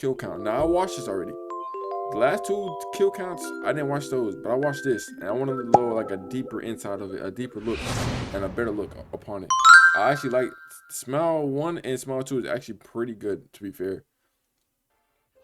kill count. Now I watched this already. The last two kill counts, I didn't watch those, but I watched this, and I wanted a little like a deeper inside of it, a deeper look, and a better look upon it. I actually like Smile 1 and Smile 2 is actually pretty good, to be fair.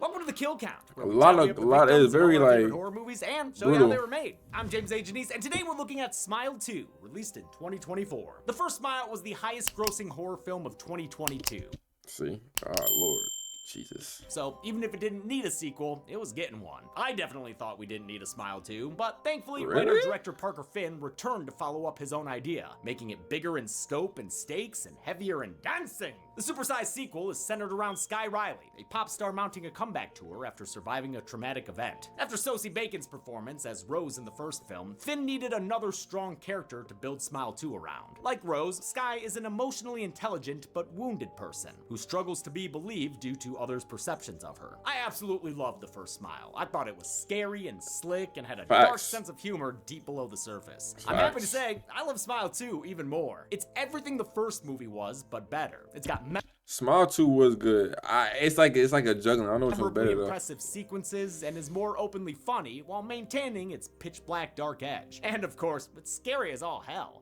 Welcome to the Kill Count, where A we lot tally of up a lot the is very like horror movies and show you how brutal. they were made. I'm Itstrystxn, and today we're looking at Smile 2, released in 2024. The first Smile was the highest-grossing horror film of 2022. See, oh Lord, Jesus. So, even if it didn't need a sequel, it was getting one. I definitely thought we didn't need a Smile 2, but thankfully, Really? writer-director Parker Finn returned to follow up his own idea, making it bigger in scope and stakes and heavier in dancing. The supersized sequel is centered around Sky Riley, a pop star mounting a comeback tour after surviving a traumatic event. After Sosie Bacon's performance as Rose in the first film, Finn needed another strong character to build Smile 2 around. Like Rose, Sky is an emotionally intelligent but wounded person who struggles to be believed due to others' perceptions of her. I absolutely loved the first Smile. I thought it was scary and slick and had a dark Facts. sense of humor deep below the surface. I'm happy to say, I love Smile 2 even more. It's everything the first movie was, but better. It's got Smile 2 was good. It's like a juggling. I don't know which one's memorably better though. impressive sequences and is more openly funny while maintaining its pitch black dark edge. And of course, it's scary as all hell.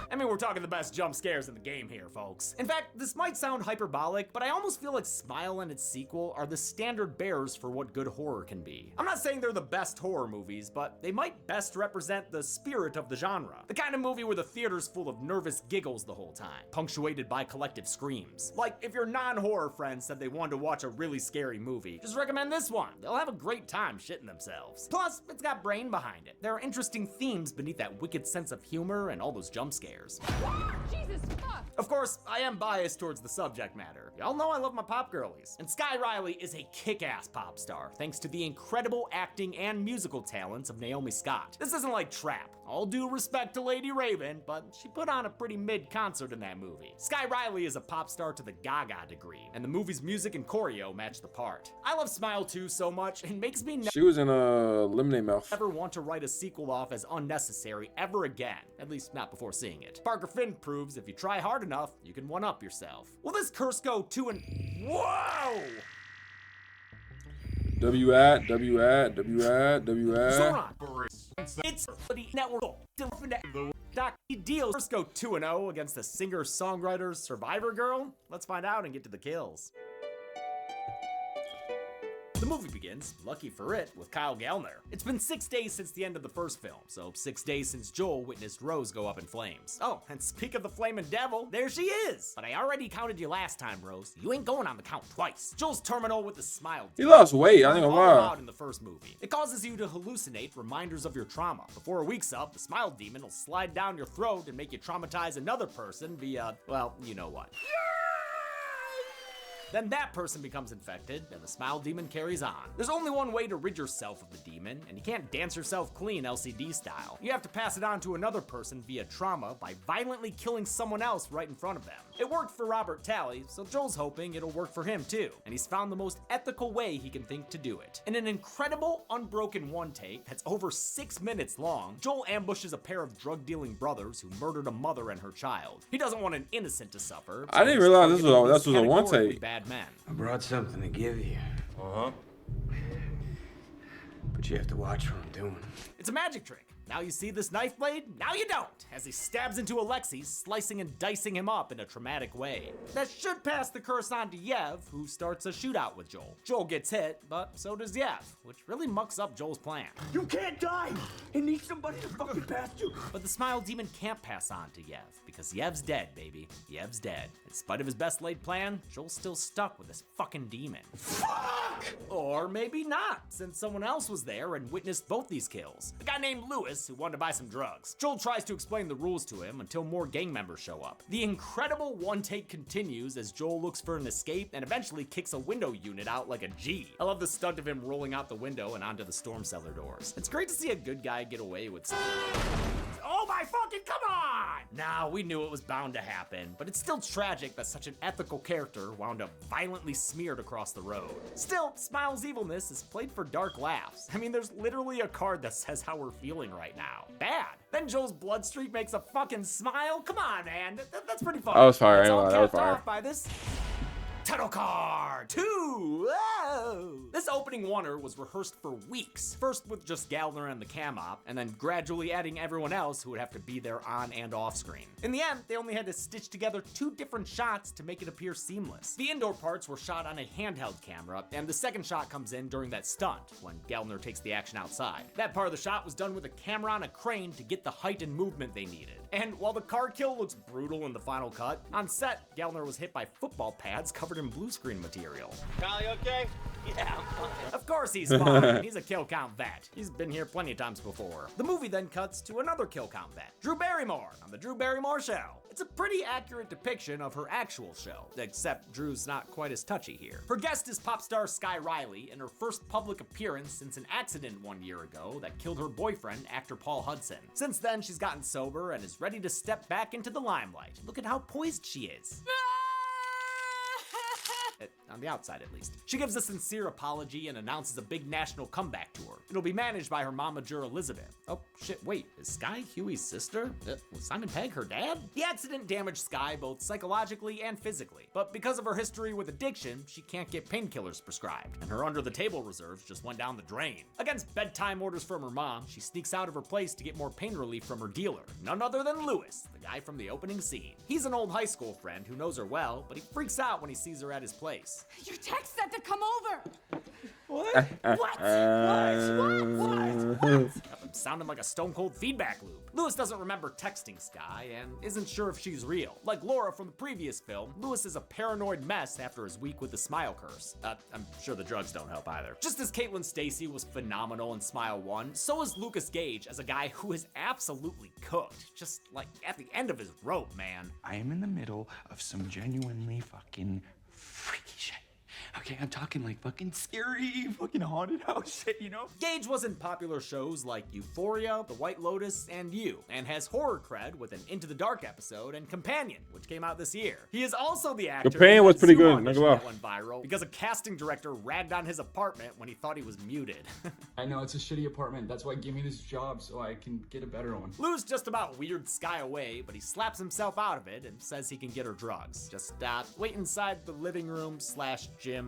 I mean, we're talking the best jump scares in the game here, folks. In fact, this might sound hyperbolic, but I almost feel like Smile and its sequel are the standard bearers for what good horror can be. I'm not saying they're the best horror movies, but they might best represent the spirit of the genre. The kind of movie where the theater's full of nervous giggles the whole time, punctuated by collective screams. Like, if your non-horror friends said they wanted to watch a really scary movie, just recommend this one. They'll have a great time shitting themselves. Plus, it's got brain behind it. There are interesting themes beneath that wicked sense of humor and all those jump scares. Jesus, fuck! Of course, I am biased towards the subject matter. Y'all know I love my pop girlies. And Sky Riley is a kick-ass pop star, thanks to the incredible acting and musical talents of Naomi Scott. This isn't like Trap. All due respect to Lady Raven, but she put on a pretty mid concert in that movie. Sky Riley is a pop star to the Gaga degree, and the movie's music and choreo match the part. I love Smile 2 so much, it makes me She was in Lemonade Mouth. never want to write a sequel off as unnecessary ever again, at least not before seeing it. Parker Finn proves if you try hard enough, you can one-up yourself. Will this curse go to and whoa! W at W at W at W at. Zoran! It's the network. Doc deals first go 2-0 against the singer-songwriter Survivor Girl. Let's find out and get to the kills. The movie begins, lucky for it, with Kyle Gallner. It's been 6 days since the end of the first film, so 6 days since Joel witnessed Rose go up in flames. Oh, and speak of the flaming devil, there she is! But I already counted you last time, Rose. You ain't going on the count twice. Joel's terminal with the smile. He lost weight. I ain't gonna All lie. allowed in the first movie. It causes you to hallucinate reminders of your trauma. Before a week's up, the smile demon will slide down your throat and make you traumatize another person via, well, you know what. Then that person becomes infected, and the smile demon carries on. There's only one way to rid yourself of the demon, and you can't dance yourself clean LCD style. You have to pass it on to another person via trauma by violently killing someone else right in front of them. It worked for Robert Talley, so Joel's hoping it'll work for him too, and he's found the most ethical way he can think to do it. In an incredible, unbroken one take that's over 6 minutes long, Joel ambushes a pair of drug-dealing brothers who murdered a mother and her child. He doesn't want an innocent to suffer. I didn't realize this was a one categorically take. Bad men. I brought something to give you. Uh-huh. But you have to watch what I'm doing. It's a magic trick. Now you see this knife blade, now you don't, as he stabs into Alexei, slicing and dicing him up in a traumatic way. That should pass the curse on to Yev, who starts a shootout with Joel. Joel gets hit, but so does Yev, which really mucks up Joel's plan. You can't die! It needs somebody to fucking pass you! But the smile demon can't pass on to Yev, because Yev's dead, baby. Yev's dead. In spite of his best laid plan, Joel's still stuck with this fucking demon. Fuck! Or maybe not, since someone else was there and witnessed both these kills. A guy named Lewis who wanted to buy some drugs. Joel tries to explain the rules to him until more gang members show up. The incredible one take continues as Joel looks for an escape and eventually kicks a window unit out like a G. I love the stunt of him rolling out the window and onto the storm cellar doors. It's great to see a good guy get away with something. Oh my fucking, come on! Nah, we knew it was bound to happen, but it's still tragic that such an ethical character wound up violently smeared across the road. Still, Smile's evilness is played for dark laughs. I mean, there's literally a card that says how we're feeling right now. Bad. Then Joel's blood streak makes a fucking smile? Come on, man. That's pretty fun. I was fire, It's I ain't all gonna lie, that was capped fire. off by this Title card 2! Whoa! This opening oneer was rehearsed for weeks. First with just Gallner and the cam op, and then gradually adding everyone else who would have to be there on and off screen. In the end, they only had to stitch together 2 different shots to make it appear seamless. The indoor parts were shot on a handheld camera, and the second shot comes in during that stunt, when Gallner takes the action outside. That part of the shot was done with a camera on a crane to get the height and movement they needed. And while the car kill looks brutal in the final cut, on set, Gallner was hit by football pads covered in blue screen material. Kyle, you okay? Yeah, I'm fine. Of course he's fine. He's a kill count vet. He's been here plenty of times before. The movie then cuts to another kill count vet, Drew Barrymore on The Drew Barrymore Show. It's a pretty accurate depiction of her actual show, except Drew's not quite as touchy here. Her guest is pop star Sky Riley in her first public appearance since an accident 1 year ago that killed her boyfriend, actor Paul Hudson. Since then, she's gotten sober and is ready to step back into the limelight. Look at how poised she is. On the outside, at least. She gives a sincere apology and announces a big national comeback tour. It'll be managed by her momager Elizabeth. Oh, shit, wait, is Sky Huey's sister? Was Simon Pegg her dad? The accident damaged Sky both psychologically and physically, but because of her history with addiction, she can't get painkillers prescribed, and her under-the-table reserves just went down the drain. Against bedtime orders from her mom, she sneaks out of her place to get more pain relief from her dealer, none other than Lewis, the guy from the opening scene. He's an old high school friend who knows her well, but he freaks out when he sees her at his place. Your text said to come over. What? What? I'm sounding like a stone cold feedback loop. Lewis doesn't remember texting Sky and isn't sure if she's real. Like Laura from the previous film, Lewis is a paranoid mess after his week with the smile curse. I'm sure the drugs don't help either. Just as Caitlin Stacey was phenomenal in Smile 1, so is Lucas Gage as a guy who is absolutely cooked. Just like at the end of his rope, man. I am in the middle of some genuinely fucking freaky shit. Okay, I'm talking like fucking scary, fucking haunted house shit, you know? Gage was in popular shows like Euphoria, The White Lotus, and You, and has horror cred with an Into the Dark episode and Companion, which came out this year. He is also the actor Companion in was that pretty Zoom good, audition not gonna that lie. went viral because a casting director ragged on his apartment when he thought he was muted. I know it's a shitty apartment. That's why give me this job so I can get a better one. Lou's just about weird Sky away, but he slaps himself out of it and says he can get her drugs. Just wait inside the living room / gym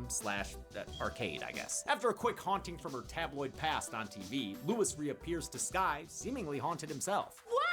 / arcade, I guess. After a quick haunting from her tabloid past on TV, Lewis reappears to Sky, seemingly haunted himself. What?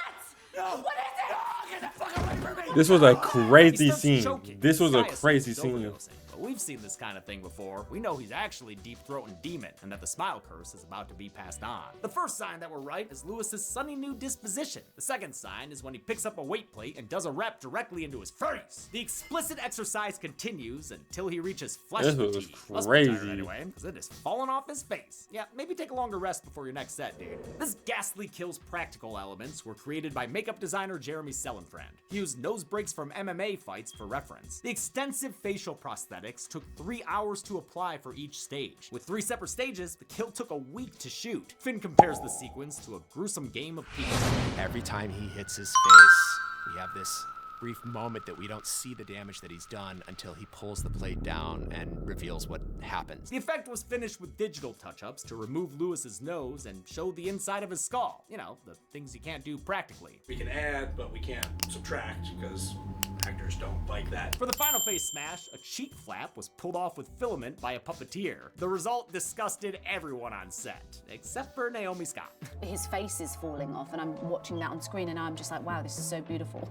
No. What is it? Oh, get the fuck away from me! This was a He crazy starts scene. choking. This was a Sky assumes crazy he's scene. overdosing, but we've seen this kind of thing before. We know he's actually deep-throating demon, and that the smile curse is about to be passed on. The first sign that we're right is Lewis's sunny new disposition. The second sign is when he picks up a weight plate and does a rep directly into his face. The explicit exercise continues until he reaches flesh This was fatigue. Must be crazy. tired anyway, because it is falling off his face. Yeah, maybe take a longer rest before your next set, dude. This ghastly kill's practical elements were created by makeup designer Jeremy Sellenfriend. He used nose breaks from MMA fights for reference. The extensive facial prosthetics took 3 hours to apply for each stage. With 3 separate stages, the kill took a week to shoot. Finn compares the sequence to a gruesome game of pizza. Every time he hits his face, we have this brief moment that we don't see the damage that he's done until he pulls the plate down and reveals what happens. The effect was finished with digital touch-ups to remove Lewis's nose and show the inside of his skull. You know, the things you can't do practically. We can add, but we can't subtract because actors don't like that. For the final face smash, a cheek flap was pulled off with filament by a puppeteer. The result disgusted everyone on set, except for Naomi Scott. His face is falling off and I'm watching that on screen and I'm just like, wow, this is so beautiful.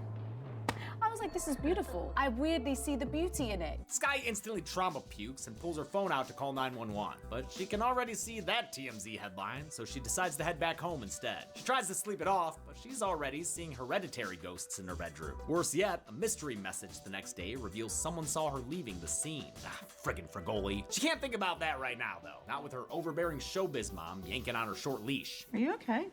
I was like, this is beautiful. I weirdly see the beauty in it. Sky instantly trauma pukes and pulls her phone out to call 911, but she can already see that TMZ headline, so she decides to head back home instead. She tries to sleep it off, but she's already seeing hereditary ghosts in her bedroom. Worse yet, a mystery message the next day reveals someone saw her leaving the scene. Friggin' Fragoli. She can't think about that right now, though. Not with her overbearing showbiz mom yanking on her short leash. Are you okay?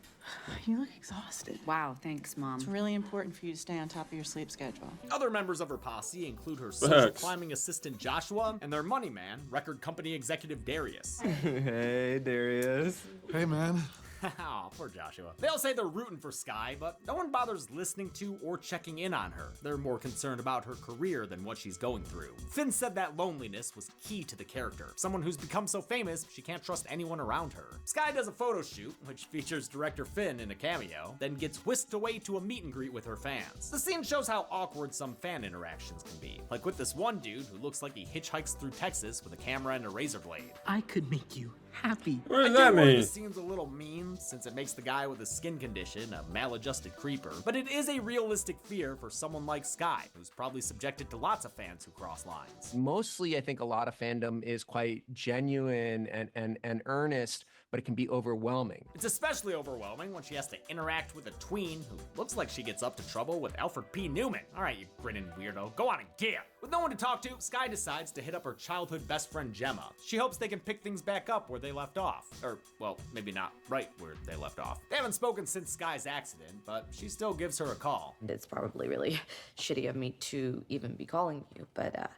You look exhausted. Wow, thanks, Mom. It's really important for you to stay on top of your sleep schedule. Other members of her posse include her social climbing assistant Joshua and their money man, record company executive Darius. Hey, Darius. Hey, man. Aw, poor Joshua. They all say they're rooting for Skye, but no one bothers listening to or checking in on her. They're more concerned about her career than what she's going through. Finn said that loneliness was key to the character. Someone who's become so famous, she can't trust anyone around her. Skye does a photo shoot, which features director Finn in a cameo, then gets whisked away to a meet and greet with her fans. The scene shows how awkward some fan interactions can be. Like with this one dude who looks like he hitchhikes through Texas with a camera and a razor blade. I could make you happy. What does I that do worry mean? This scene's a little mean, since it makes the guy with a skin condition a maladjusted creeper, but it is a realistic fear for someone like Skye, who's probably subjected to lots of fans who cross lines. Mostly, I think a lot of fandom is quite genuine and earnest, but it can be overwhelming. It's especially overwhelming when she has to interact with a tween who looks like she gets up to trouble with Alfred P. Newman. All right, you grinning weirdo, go on and gear. With no one to talk to, Skye decides to hit up her childhood best friend Gemma. She hopes they can pick things back up where they left off. Or, well, maybe not right where they left off. They haven't spoken since Skye's accident, but she still gives her a call. It's probably really shitty of me to even be calling you, but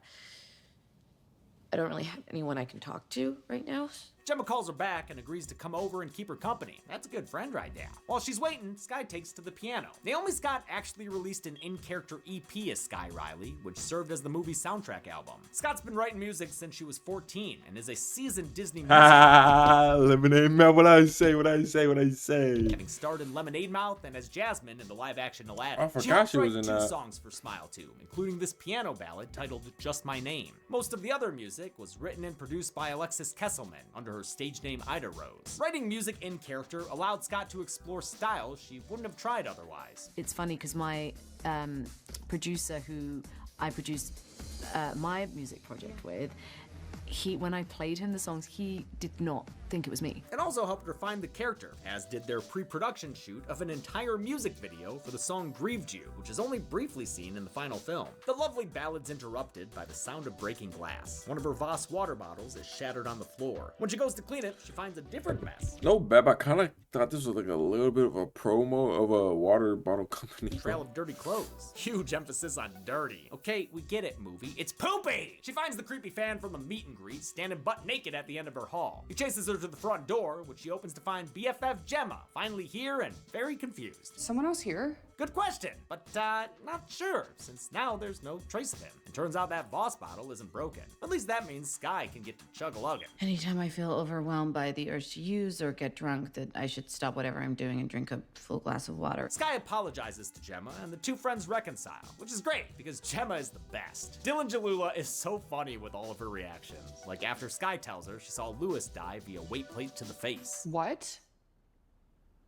I don't really have anyone I can talk to right now. Gemma calls her back and agrees to come over and keep her company. That's a good friend right there. While she's waiting, Skye takes to the piano. Naomi Scott actually released an in-character EP as Skye Riley, which served as the movie's soundtrack album. Scott's been writing music since she was 14 and is a seasoned Disney music Lemonade Mouth, what I say. getting starred in Lemonade Mouth and as Jasmine in the live-action Aladdin. I forgot helped she was write in two that. songs for Smile 2, including this piano ballad titled Just My Name. Most of the other music was written and produced by Alexis Kesselman under her stage name Ida Rose. Writing music in character allowed Scott to explore styles she wouldn't have tried otherwise. It's funny because my producer, who I produced my music project with, when I played him the songs, he did not think it was me. It also helped refine the character, as did their pre-production shoot of an entire music video for the song Grieved You, which is only briefly seen in the final film. The lovely ballad's interrupted by the sound of breaking glass. One of her Voss water bottles is shattered on the floor. When she goes to clean it, she finds a different mess. No bad, I kind of thought this was like a little bit of a promo of a water bottle company. Trail of dirty clothes. Huge emphasis on dirty. Okay, we get it, movie. It's poopy! She finds the creepy fan from the meet and greet standing butt naked at the end of her hall. He chases her to the front door, which she opens to find BFF Gemma, finally here and very confused. Someone else here? Good question, but not sure, since now there's no trace of him. And turns out that Voss bottle isn't broken. At least that means Skye can get to chug-a-lugging. Anytime I feel overwhelmed by the urge to use or get drunk, that I should stop whatever I'm doing and drink a full glass of water. Skye apologizes to Gemma, and the two friends reconcile, which is great, because Gemma is the best. Dylan Jalula is so funny with all of her reactions. Like after Skye tells her she saw Lewis die via weight plate to the face. What?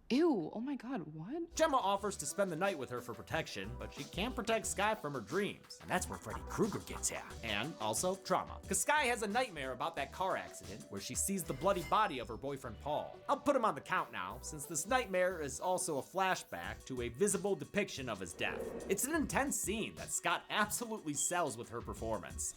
Ew, oh my god, what? Gemma offers to spend the night with her for protection, but she can't protect Skye from her dreams. And that's where Freddy Krueger gets in. And also trauma. Because Skye has a nightmare about that car accident where she sees the bloody body of her boyfriend Paul. I'll put him on the count now, since this nightmare is also a flashback to a visible depiction of his death. It's an intense scene that Scott absolutely sells with her performance.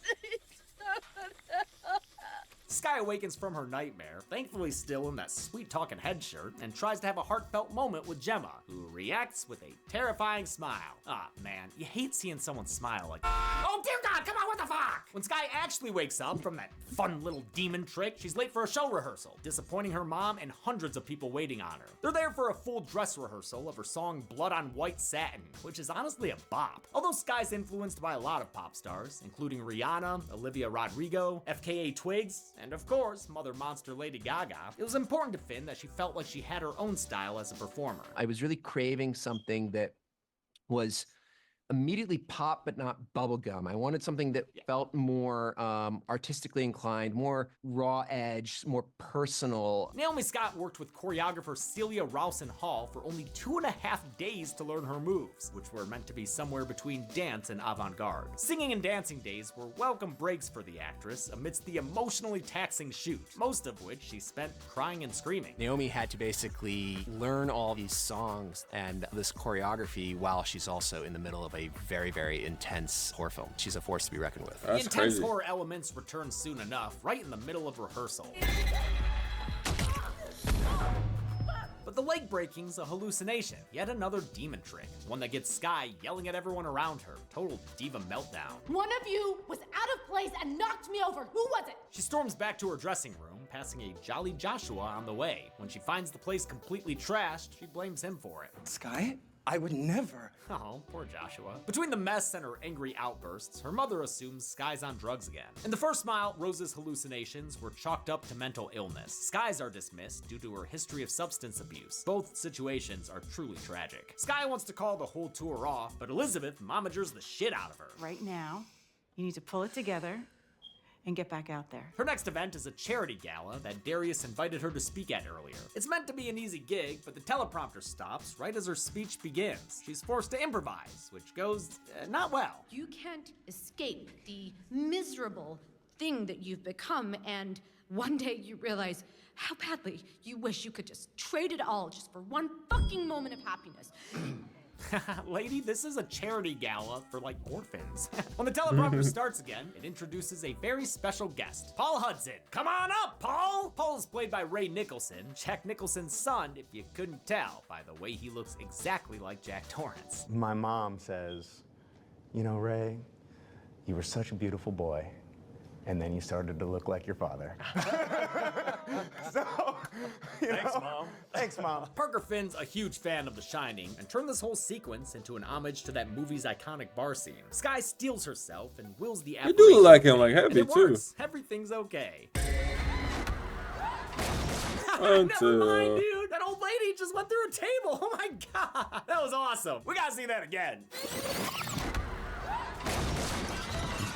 Skye awakens from her nightmare, thankfully still in that sweet talking head shirt, and tries to have a heartfelt moment with Gemma, who reacts with a terrifying smile. Ah, man, you hate seeing someone smile like, oh dear God, come on, what the fuck? When Skye actually wakes up from that fun little demon trick, she's late for a show rehearsal, disappointing her mom and hundreds of people waiting on her. They're there for a full dress rehearsal of her song Blood on White Satin, which is honestly a bop. Although Skye's influenced by a lot of pop stars, including Rihanna, Olivia Rodrigo, FKA Twigs, and of course, Mother Monster Lady Gaga, it was important to Finn that she felt like she had her own style as a performer. I was really craving something that was immediately pop, but not bubblegum. I wanted something that felt more artistically inclined, more raw edge, more personal. Naomi Scott worked with choreographer Celia Rowson Hall for only 2.5 days to learn her moves, which were meant to be somewhere between dance and avant-garde. Singing and dancing days were welcome breaks for the actress amidst the emotionally taxing shoot, most of which she spent crying and screaming. Naomi had to basically learn all these songs and this choreography while she's also in the middle of a very, very intense horror film. She's a force to be reckoned with. The intense horror elements return soon enough, right in the middle of rehearsal. But the leg breaking's a hallucination, yet another demon trick. One that gets Sky yelling at everyone around her. Total diva meltdown. One of you was out of place and knocked me over. Who was it? She storms back to her dressing room, passing a jolly Joshua on the way. When she finds the place completely trashed, she blames him for it. Sky? I would never. Oh, poor Joshua. Between the mess and her angry outbursts, her mother assumes Sky's on drugs again. In the first smile, Rose's hallucinations were chalked up to mental illness. Sky's are dismissed due to her history of substance abuse. Both situations are truly tragic. Sky wants to call the whole tour off, but Elizabeth momagers the shit out of her. Right now, you need to pull it together and get back out there. Her next event is a charity gala that Darius invited her to speak at earlier. It's meant to be an easy gig, but the teleprompter stops right as her speech begins. She's forced to improvise, which goes not well. You can't escape the miserable thing that you've become, and one day you realize how badly you wish you could just trade it all just for one fucking moment of happiness. Lady, this is a charity gala for, like, orphans. When the teleprompter starts again, it introduces a very special guest, Paul Hudson. Come on up, Paul! Paul is played by Ray Nicholson, Jack Nicholson's son, if you couldn't tell by the way he looks exactly like Jack Torrance. My mom says, you know, Ray, you were such a beautiful boy, and then you started to look like your father. So, Thanks, Mom. Thanks, Mom. Parker Finn's a huge fan of The Shining and turned this whole sequence into an homage to that movie's iconic bar scene. Sky steals herself and wills the You do look like him, like and heavy it too. works. Everything's okay. Until- Never mind, dude. That old lady just went through a table. Oh my god. That was awesome. We gotta see that again.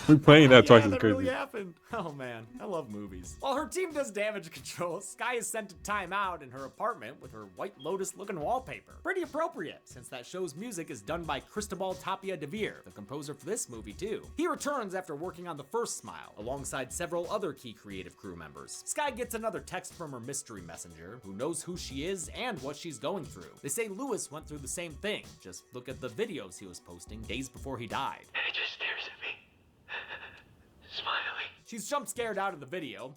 Replaying that twice is that crazy. really happened. Oh man, I love movies. While her team does damage control, Sky is sent to time out in her apartment with her White Lotus looking wallpaper. Pretty appropriate, since that show's music is done by Cristobal Tapia de Veer, the composer for this movie too. He returns after working on the first Smile, alongside several other key creative crew members. Sky gets another text from her mystery messenger, who knows who she is and what she's going through. They say Lewis went through the same thing. Just look at the videos he was posting days before he died. He just stares at me. Smiling. She's jump scared out of the video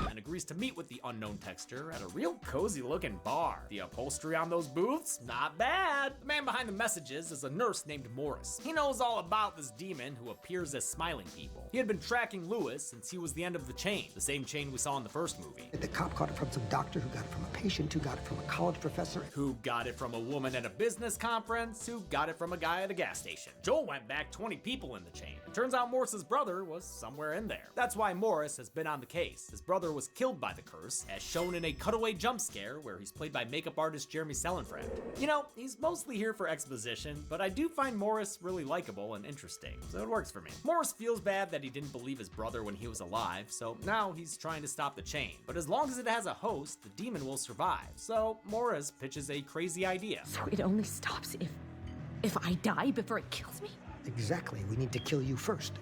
and agrees to meet with the unknown texter at a real cozy looking bar. The upholstery on those booths, not bad. The man behind the messages is a nurse named Morris. He knows all about this demon who appears as smiling people. He had been tracking Lewis since he was the end of the chain, the same chain we saw in the first movie. The cop got it from some doctor who got it from a patient who got it from a college professor. Who got it from a woman at a business conference, who got it from a guy at a gas station. Joel went back 20 people in the chain. It turns out Morris's brother was somewhere in there. That's why Morris has been on the case. His brother was killed by the curse, as shown in a cutaway jump scare where he's played by makeup artist Jeremy Sellenfriend. You know, he's mostly here for exposition, but I do find Morris really likable and interesting, so it works for me. Morris feels bad that he didn't believe his brother when he was alive, so now he's trying to stop the chain. But as long as it has a host, the demon will survive. So Morris pitches a crazy idea. So it only stops if I die before it kills me? Exactly. We need to kill you first.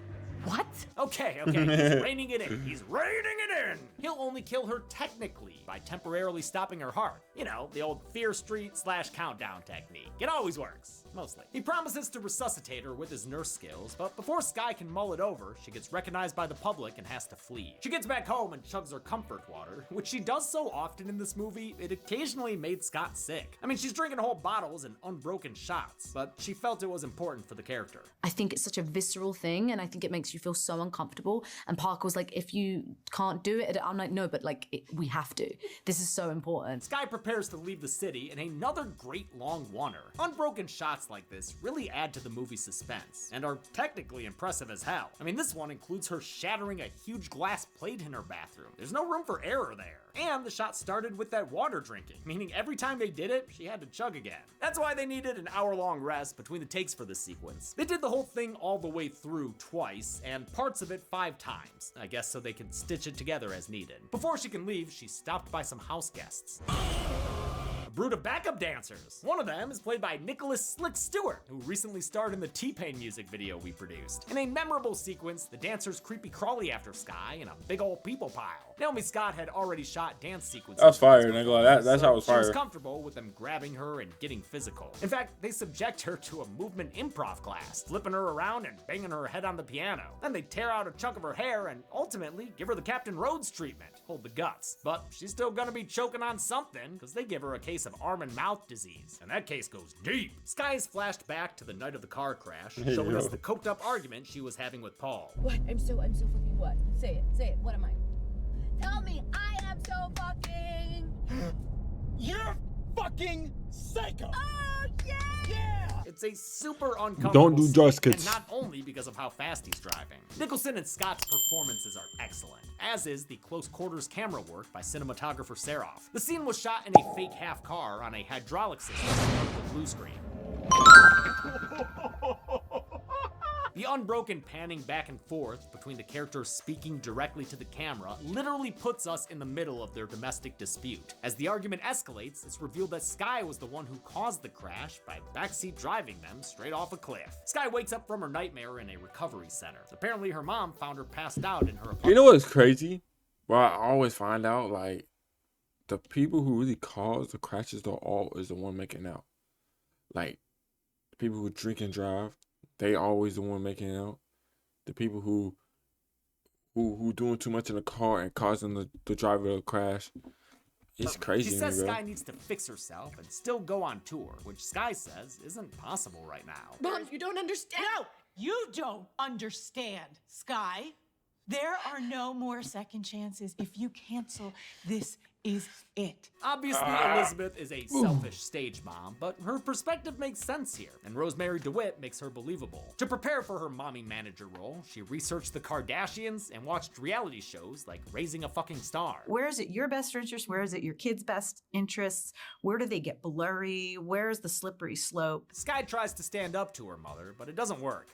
What? Okay, he's reining it in. He's reining it in! He'll only kill her technically by temporarily stopping her heart. You know, the old Fear Street / countdown technique. It always works. Mostly. He promises to resuscitate her with his nurse skills, but before Sky can mull it over, she gets recognized by the public and has to flee. She gets back home and chugs her comfort water, which she does so often in this movie, it occasionally made Scott sick. I mean, she's drinking whole bottles and unbroken shots, but she felt it was important for the character. I think it's such a visceral thing, and I think it makes you feel so uncomfortable. And Parker was like, if you can't do it, I'm like, no, but like, we have to. This is so important. Sky prepares to leave the city in another great long oneer. Unbroken shots like this really add to the movie's suspense, and are technically impressive as hell. I mean, this one includes her shattering a huge glass plate in her bathroom. There's no room for error there. And the shot started with that water drinking, meaning every time they did it, she had to chug again. That's why they needed an hour-long rest between the takes for this sequence. They did the whole thing all the way through twice, and parts of it 5 times, I guess so they could stitch it together as needed. Before she can leave, she's stopped by some house guests. A brood of backup dancers. One of them is played by Nicholas Slick Stewart, who recently starred in the T-Pain music video we produced. In a memorable sequence, the dancers creepy crawly after Sky in a big old people pile. Naomi Scott had already shot dance sequences. That was fire, nigga. That's how it was She was fire. comfortable with them grabbing her and getting physical. In fact, they subject her to a movement improv class, flipping her around and banging her head on the piano. Then they tear out a chunk of her hair and ultimately give her the Captain Rhodes treatment. Hold the guts. But she's still gonna be choking on something, because they give her a case of arm and mouth disease. And that case goes deep. Sky is flashed back to the night of the car crash, showing us the coked up argument she was having with Paul. What? I'm so fucking what? Say it. What am I? Tell me, I am so fucking. You're fucking psycho. Oh yeah! Yeah. It's a super uncomfortable Don't do scene, drugs, and kids. not only because of how fast he's driving. Nicholson and Scott's performances are excellent, as is the close quarters camera work by cinematographer Seroff. The scene was shot in a fake half car on a hydraulic system in front of the blue screen. The unbroken panning back and forth between the characters speaking directly to the camera literally puts us in the middle of their domestic dispute. As the argument escalates, it's revealed that Sky was the one who caused the crash by backseat driving them straight off a cliff. Sky wakes up from her nightmare in a recovery center. Apparently her mom found her passed out in her apartment. You know what's crazy? Well, I always find out, like, the people who really cause the crashes is the one making out. Like, the people who drink and drive, they always the one making out. The people who doing too much in the car and causing the driver to crash. It's crazy. She to says me, bro. Sky needs to fix herself and still go on tour, which Sky says isn't possible right now. Mom, you don't understand. No, you don't understand, Sky. There are no more second chances. If you cancel, this is it. Obviously, Elizabeth is a selfish stage mom, but her perspective makes sense here, and Rosemary DeWitt makes her believable. To prepare for her mommy manager role, she researched the Kardashians and watched reality shows like Raising a Fucking Star. Where is it your best interest? Where is it your kids' best interests? Where do they get blurry? Where is the slippery slope? Sky tries to stand up to her mother, but it doesn't work.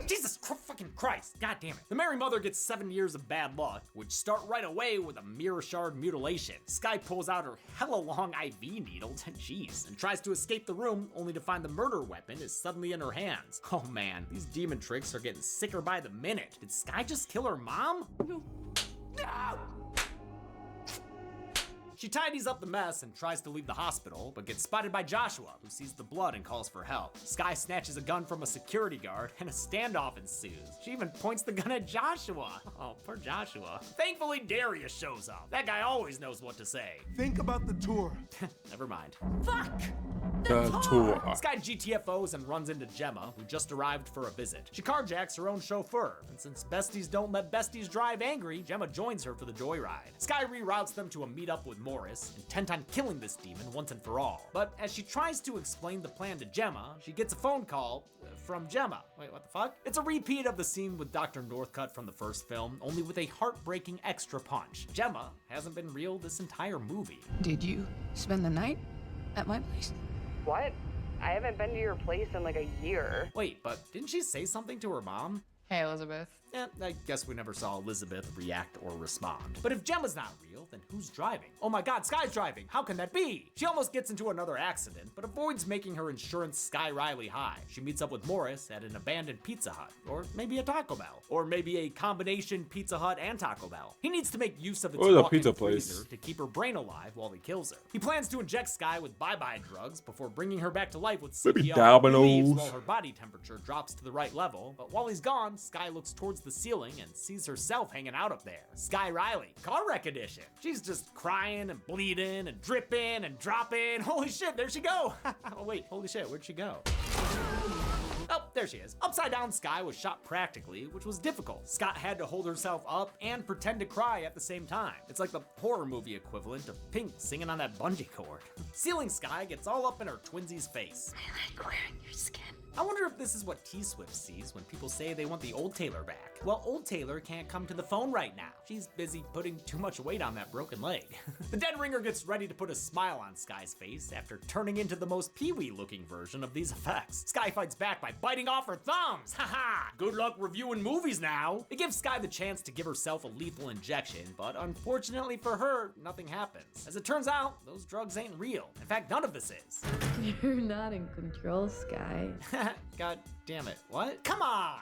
Jesus fucking Christ, god damn it. The Mary Mother gets 7 years of bad luck, which start right away with a mirror shard mutilation. Sky pulls out her hella long IV needle, jeez, and tries to escape the room, only to find the murder weapon is suddenly in her hands. Oh man, these demon tricks are getting sicker by the minute. Did Sky just kill her mom? No! She tidies up the mess and tries to leave the hospital, but gets spotted by Joshua, who sees the blood and calls for help. Sky snatches a gun from a security guard, and a standoff ensues. She even points the gun at Joshua. Oh, poor Joshua. Thankfully, Darius shows up. That guy always knows what to say. Think about the tour. Never mind. Fuck! The tour. Sky GTFOs and runs into Gemma, who just arrived for a visit. She carjacks her own chauffeur, and since besties don't let besties drive angry, Gemma joins her for the joyride. Sky reroutes them to a meetup with Morris, intent on killing this demon once and for all. But as she tries to explain the plan to Gemma, she gets a phone call from Gemma. Wait, what the fuck? It's a repeat of the scene with Dr. Northcutt from the first film, only with a heartbreaking extra punch. Gemma hasn't been real this entire movie. Did you spend the night at my place? What? I haven't been to your place in like a year. Wait, but didn't she say something to her mom? Hey, Elizabeth. I guess we never saw Elizabeth react or respond. But if Gemma's not real, then who's driving? Oh my god, Sky's driving! How can that be? She almost gets into another accident, but avoids making her insurance Sky Riley high. She meets up with Morris at an abandoned Pizza Hut, or maybe a Taco Bell, or maybe a combination Pizza Hut and Taco Bell. He needs to make use of its Or the walk-in pizza place. freezer to keep her brain alive while he kills her. He plans to inject Sky with bye-bye drugs before bringing her back to life with CPR. Maybe He leaves Domino's. while her body temperature drops to the right level, but while he's gone, Sky looks towards the ceiling and sees herself hanging out up there. Sky Riley, car wreck edition. She's just crying and bleeding and dripping and dropping. Holy shit, there she go. Oh wait, holy shit, where'd she go? Oh, there she is. Upside Down Sky was shot practically, which was difficult. Scott had to hold herself up and pretend to cry at the same time. It's like the horror movie equivalent of Pink singing on that bungee cord. Ceiling Sky gets all up in her twinsie's face. I like wearing your skin. I wonder if this is what T-Swift sees when people say they want the old Taylor back. Well, old Taylor can't come to the phone right now. She's busy putting too much weight on that broken leg. The dead ringer gets ready to put a smile on Sky's face after turning into the most Pee-wee looking version of these effects. Sky fights back by biting off her thumbs. Haha! Good luck reviewing movies now. It gives Sky the chance to give herself a lethal injection, but unfortunately for her, nothing happens. As it turns out, those drugs ain't real. In fact, none of this is. You're not in control, Sky. God damn it. What? Come on!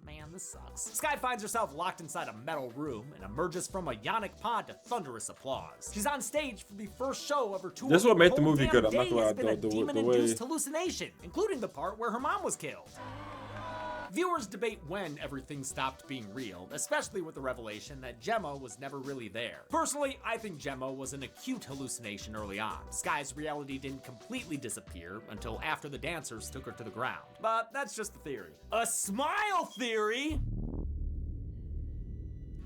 Man, this sucks. Sky finds herself locked inside a metal room and emerges from a yonic pod to thunderous applause. She's on stage for the first show of her tour. This is what made the whole movie damn good. I'm not day gonna lie, has been a the way- demon-induced hallucination, including the part where her mom was killed. Viewers debate when everything stopped being real, especially with the revelation that Gemma was never really there. Personally, I think Gemma was an acute hallucination early on. Sky's reality didn't completely disappear until after the dancers took her to the ground. But that's just a theory. A smile theory?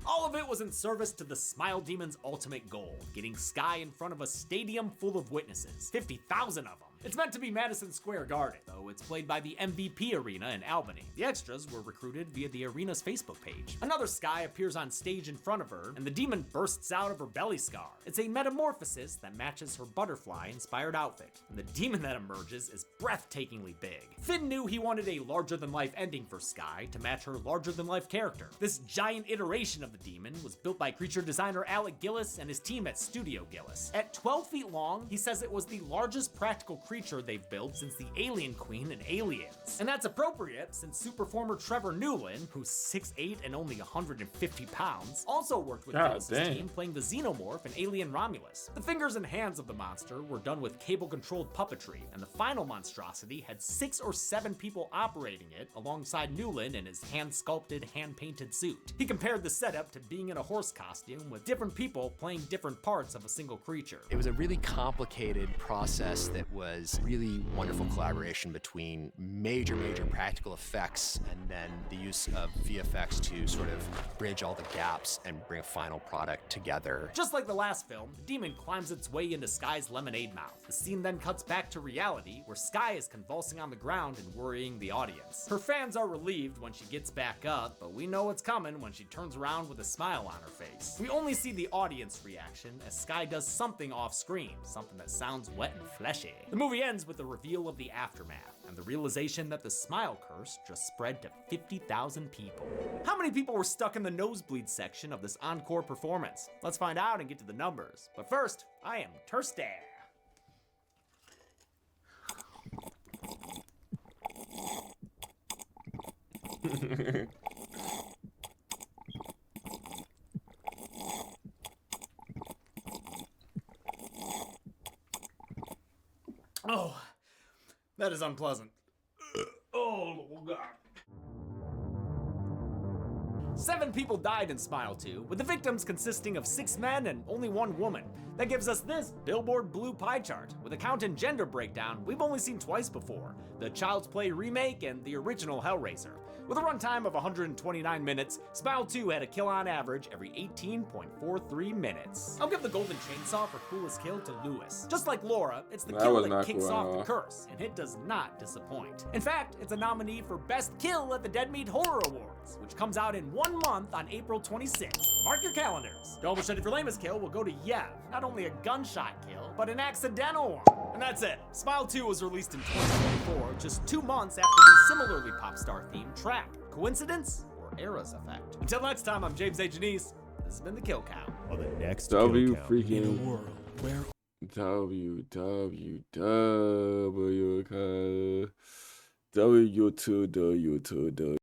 All of it was in service to the Smile Demon's ultimate goal, getting Sky in front of a stadium full of witnesses, 50,000 of them. It's meant to be Madison Square Garden, though it's played by the MVP Arena in Albany. The extras were recruited via the arena's Facebook page. Another Sky appears on stage in front of her, and the demon bursts out of her belly scar. It's a metamorphosis that matches her butterfly-inspired outfit, and the demon that emerges is breathtakingly big. Finn knew he wanted a larger-than-life ending for Sky to match her larger-than-life character. This giant iteration of the demon was built by creature designer Alec Gillis and his team at Studio Gillis. At 12 feet long, he says it was the largest practical creature they've built since the Alien Queen in Aliens. And that's appropriate since superformer Trevor Newland, who's 6'8" and only 150 pounds, also worked with Gillis' team playing the Xenomorph in Alien Romulus. The fingers and hands of the monster were done with cable-controlled puppetry, and the final monstrosity had 6 or 7 people operating it alongside Newland in his hand-sculpted, hand-painted suit. He compared the setup to being in a horse costume with different people playing different parts of a single creature. It was a really complicated process that was really wonderful collaboration between major practical effects and then the use of VFX to sort of bridge all the gaps and bring a final product together. Just like the last film, the demon climbs its way into Sky's lemonade mouth. The scene then cuts back to reality, where Sky is convulsing on the ground and worrying the audience. Her fans are relieved when she gets back up, but we know what's coming when she turns around with a smile on her face. We only see the audience reaction as Sky does something off screen, something that sounds wet and fleshy. The movie ends with the reveal of the aftermath and the realization that the smile curse just spread to 50,000 people. How many people were stuck in the nosebleed section of this encore performance? Let's find out and get to the numbers. But first, I am thirsty. Oh, that is unpleasant. Oh, God. 7 people died in Smile 2, with the victims consisting of 6 men and only 1 woman. That gives us this Billboard Blue pie chart, with a count and gender breakdown we've only seen twice before: the Child's Play remake and the original Hellraiser. With a runtime of 129 minutes, Smile 2 had a kill on average every 18.43 minutes. I'll give the golden chainsaw for coolest kill to Lewis. Just like Laura, it's the kill that kicks off the curse, and it does not disappoint. In fact, it's a nominee for Best Kill at the Dead Meat Horror Awards, which comes out in 1 month on April 26th. Mark your calendars. Double Machete for lamest kill will go to Yev. Not only a gunshot kill, but an accidental one. And that's it. Smile 2 was released in 2024, just 2 months after the similarly pop star themed track. Coincidence or Era's effect? Until next time, I'm James A. Janice. This has been the Kill Count. On the next W Kill Count, freaking in a world where W to the